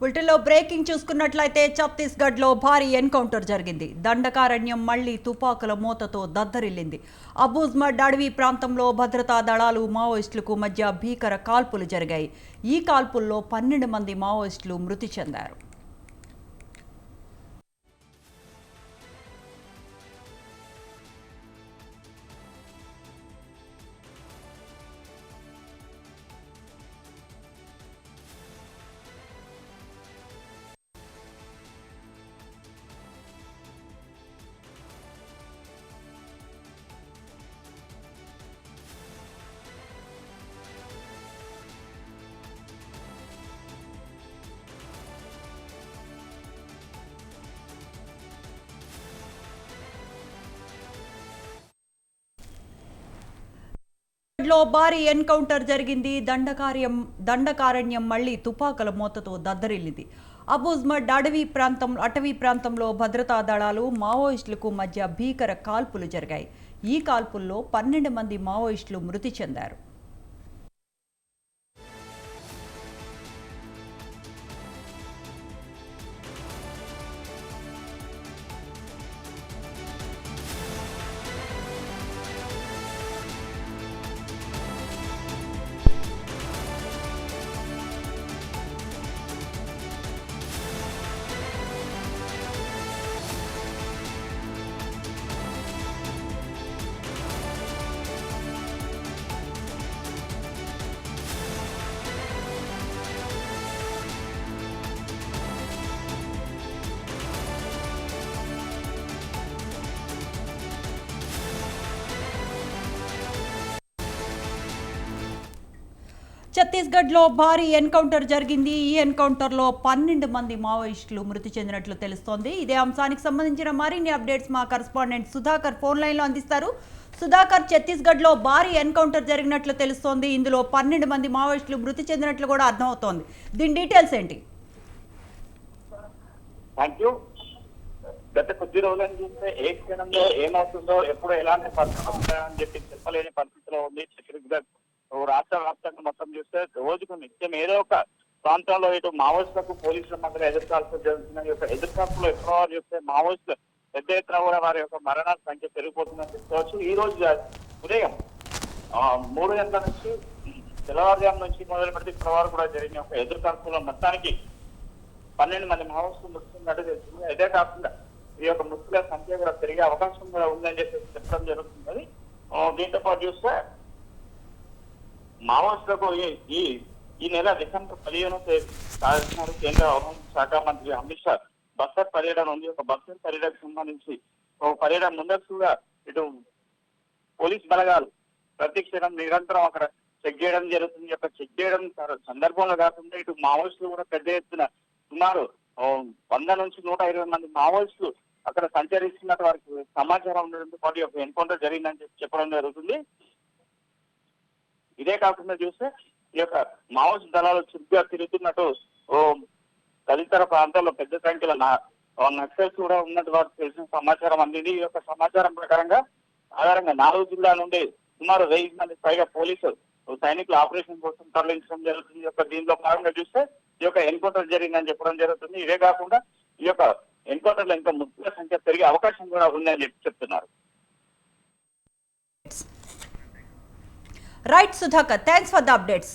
బులెటిన్లో బ్రేకింగ్ చూసుకున్నట్లయితే ఛత్తీస్గఢ్లో భారీ ఎన్కౌంటర్ జరిగింది. దండకారణ్యం మళ్లీ తుపాకుల మూతతో దద్దరిల్లింది. అబూజ్మడ్ అడవి ప్రాంతంలో భద్రతా దళాలు మావోయిస్టులకు మధ్య భీకర కాల్పులు జరిగాయి. ఈ కాల్పుల్లో 12 మంది మావోయిస్టులు మృతి చెందారు. లో భారీ ఎన్కౌంటర్ జరిగింది. దండకారణ్యం మళ్లీ తుపాకుల మూతతో దద్దరిల్లింది. అబూజ్మడ్ అటవీ ప్రాంతంలో భద్రతా దళాలు మావోయిస్టులకు మధ్య భీకర కాల్పులు జరిగాయి. ఈ కాల్పుల్లో 12 మంది మావోయిస్టులు మృతి చెందారు. ఛత్తీస్గఢ్లో భారీ ఎన్కౌంటర్ జరిగింది. ఈ ఎన్కౌంటర్లో 12 మంది మావోయిస్టులు మృతి చెందినట్లు తెలుస్తోంది. ఇదే అంశానికి సంబంధించిన మరిన్ని అప్డేట్స్ మా కరెస్పాండెంట్ సుధాకర్ ఫోన్ లైన్లో అందిస్తారు. సుధాకర్, ఛత్తీస్గఢ్లో భారీ ఎన్కౌంటర్ జరిగినట్లు తెలుస్తోంది. ఇందులో 12 మంది మావోయిస్టులు మృతి చెందినట్లు కూడా అర్థమవుతోంది. దీని డీటెయిల్స్ ఏంటి? గత కొద్ది రోజులను చూస్తే ఏ క్షణంలో ఏమవుతుందో, ఎప్పుడు ఎలాంటి పరిస్థితులు ఉంటాయని చెప్పి చెప్పలేని పరిస్థితిలో ఉంది ఛత్తీస్గఢ్. రాష్ట్ర వ్యాప్తంగా మొత్తం చూస్తే రోజుకు నిత్యం ఏదో ఒక ప్రాంతంలో ఇటు మావోయిస్టులకు పోలీసుల మధ్య ఎదుర్కాల్సి జరుగుతున్న ఎదుర్కాల్పులో ఎక్కువ చూస్తే మావోయిస్టులు పెద్ద ఎత్తున కూడా వారి యొక్క మరణాల సంఖ్య పెరిగిపోతుందని చెప్పుకోవచ్చు. ఈ రోజు ఉదయం 3 గంటల నుంచి తెల్లవారుజాము నుంచి మొదలు పెడితే ఇప్పటి వరకు కూడా జరిగిన ఒక ఎదుర్కాల్పులో మొత్తానికి 12 మంది మావోయిస్టులు మృతున్నట్టు తెలిసింది. అదే కాకుండా ఈ యొక్క మృతుల సంఖ్య కూడా పెరిగే అవకాశం కూడా ఉందని చెప్పి చెప్పడం జరుగుతుంది. దీంతో పాటు చూస్తే మావోయిస్టులకు ఈ నెల డిసెంబర్ 15 కేంద్ర హోంశాఖ మంత్రి అమిత్ షా బస్తర్ పర్యటన ఉంది. ఒక బస్తర్ పర్యటనకు సంబంధించి ఒక పర్యటన ముందస్తుగా ఇటు పోలీస్ బలగాలు ప్రతి క్షణం నిరంతరం అక్కడ చెక్ చేయడం జరుగుతుంది. చెక్ చేయడం సందర్భంలో కాకుండా ఇటు మావోయిస్టులు కూడా పెద్ద ఎత్తున సుమారు 100 నుంచి 120 మంది మావోయిస్టులు అక్కడ సంచరిస్తున్నట్టు వారికి సమాచారం ఉండడంతో పాటు ఒక ఎన్కౌంటర్ జరిగిందని చెప్పడం జరుగుతుంది. ఇదే కాకుండా చూస్తే ఈ యొక్క మావోయిస్ట్ దళాలు చురుగ్గా తిరుగుతున్నట్టు తదితర ప్రాంతాల్లో పెద్ద సంఖ్యలో నక్సల్స్ కూడా ఉన్నట్టు వారికి తెలిసిన సమాచారం అందింది. ఈ యొక్క సమాచారం ఆధారంగా 4 జిల్లాల నుండి సుమారు 1000 మంది పైగా పోలీసు సైనికులు ఆపరేషన్ కోసం తరలించడం జరుగుతుంది. దీనిలో భాగంగా చూస్తే ఈ యొక్క ఎన్కౌంటర్ జరిగిందని చెప్పడం జరుగుతుంది. ఇదే కాకుండా ఈ యొక్క ఎన్కౌంటర్లో ఇంకా మృతుల సంఖ్య పెరిగే అవకాశం కూడా ఉందని చెప్తున్నారు. Right Sudhakar, thanks for the updates.